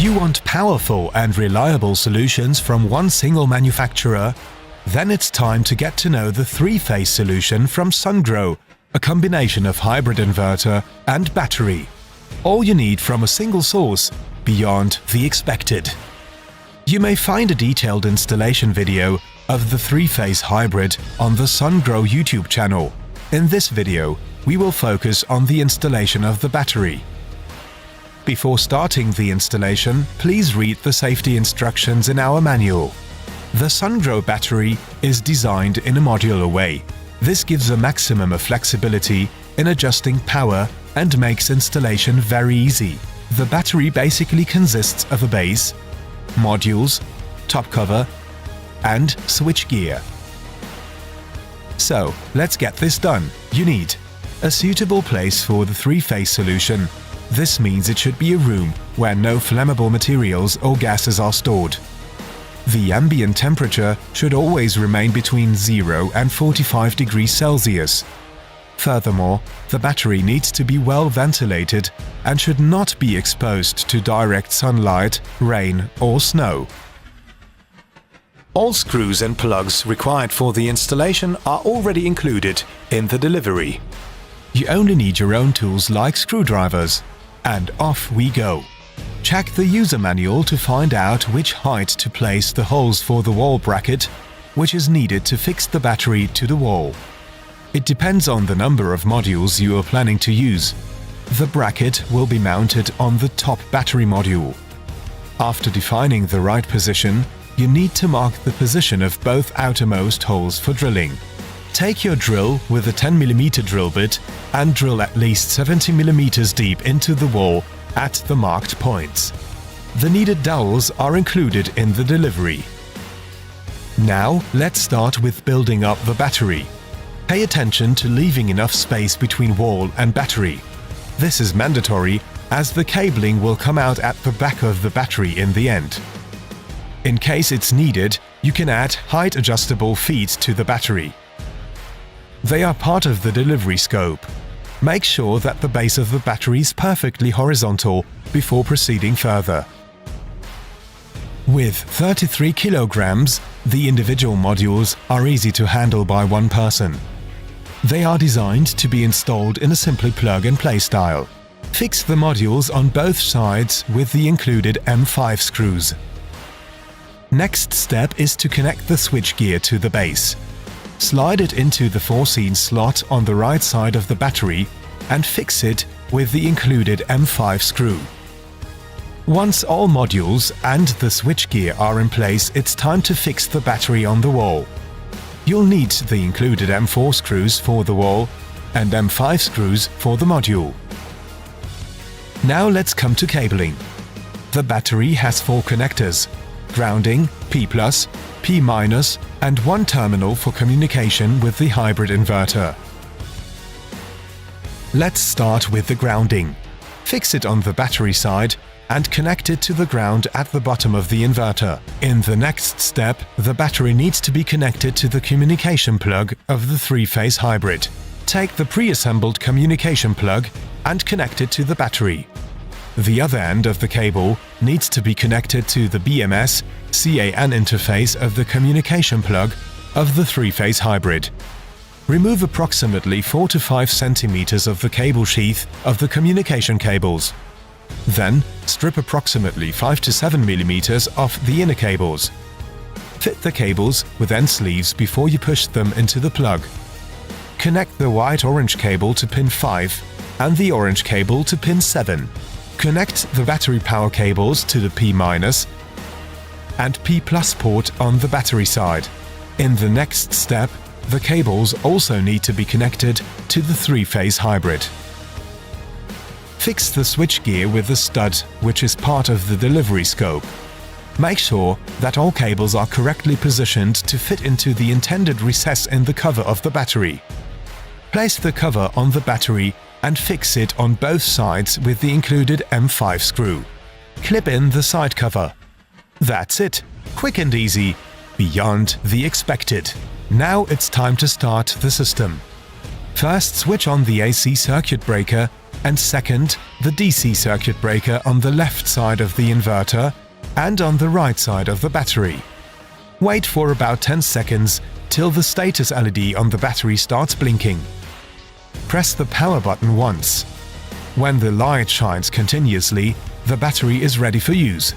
You want powerful and reliable solutions from one single manufacturer? Then it's time to get to know the three-phase solution from Sungrow, a combination of hybrid inverter and battery. All you need from a single source, beyond the expected. You may find a detailed installation video of the three-phase hybrid on the Sungrow YouTube channel. In this video, we will focus on the installation of the battery. Before starting the installation, please read the safety instructions in our manual. The Sungrow battery is designed in a modular way. This gives a maximum of flexibility in adjusting power and makes installation very easy. The battery basically consists of a base, modules, top cover, and switchgear. So, let's get this done. You need a suitable place for the three-phase solution. This means it should be a room where no flammable materials or gases are stored. The ambient temperature should always remain between 0 and 45 degrees Celsius. Furthermore, the battery needs to be well ventilated and should not be exposed to direct sunlight, rain or snow. All screws and plugs required for the installation are already included in the delivery. You only need your own tools like screwdrivers. And off we go. Check the user manual to find out which height to place the holes for the wall bracket, which is needed to fix the battery to the wall. It depends on the number of modules you are planning to use. The bracket will be mounted on the top battery module. After defining the right position, you need to mark the position of both outermost holes for drilling. Take your drill with a 10 mm drill bit and drill at least 70 mm deep into the wall at the marked points. The needed dowels are included in the delivery. Now let's start with building up the battery. Pay attention to leaving enough space between wall and battery. This is mandatory as the cabling will come out at the back of the battery in the end. In case it's needed, you can add height adjustable feet to the battery. They are part of the delivery scope. Make sure that the base of the battery is perfectly horizontal before proceeding further. With 33 kilograms, the individual modules are easy to handle by one person. They are designed to be installed in a simply plug-and-play style. Fix the modules on both sides with the included M5 screws. Next step is to connect the switchgear to the base. Slide it into the foreseen slot on the right side of the battery and fix it with the included M5 screw. Once all modules and the switchgear are in place, it's time to fix the battery on the wall. You'll need the included M4 screws for the wall and M5 screws for the module. Now let's come to cabling. The battery has 4 connectors: grounding, P+, P-, and one terminal for communication with the hybrid inverter. Let's start with the grounding. Fix it on the battery side and connect it to the ground at the bottom of the inverter. In the next step, the battery needs to be connected to the communication plug of the three-phase hybrid. Take the pre-assembled communication plug and connect it to the battery. The other end of the cable needs to be connected to the BMS CAN interface of the communication plug of the three-phase hybrid. Remove approximately 4 to 5 centimeters of the cable sheath of the communication cables. Then, strip approximately 5 to 7 millimeters off the inner cables. Fit the cables with end sleeves before you push them into the plug. Connect the white-orange cable to pin 5 and the orange cable to pin 7. Connect the battery power cables to the P- and P+ port on the battery side. In the next step, the cables also need to be connected to the three-phase hybrid. Fix the switchgear with the stud, which is part of the delivery scope. Make sure that all cables are correctly positioned to fit into the intended recess in the cover of the battery. Place the cover on the battery and fix it on both sides with the included M5 screw. Clip in the side cover. That's it. Quick and easy. Beyond the expected. Now it's time to start the system. First, switch on the AC circuit breaker and second, the DC circuit breaker on the left side of the inverter and on the right side of the battery. Wait for about 10 seconds till the status LED on the battery starts blinking. Press the power button once. When the light shines continuously, the battery is ready for use.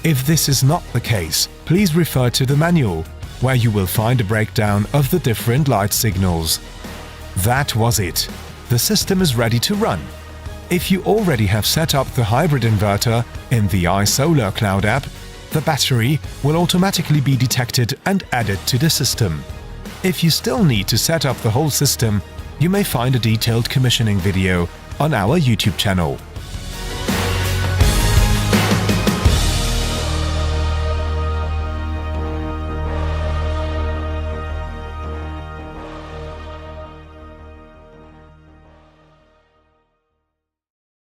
If this is not the case, please refer to the manual, where you will find a breakdown of the different light signals. That was it. The system is ready to run. If you already have set up the hybrid inverter in the iSolar Cloud app, the battery will automatically be detected and added to the system. If you still need to set up the whole system, you may find a detailed commissioning video on our YouTube channel.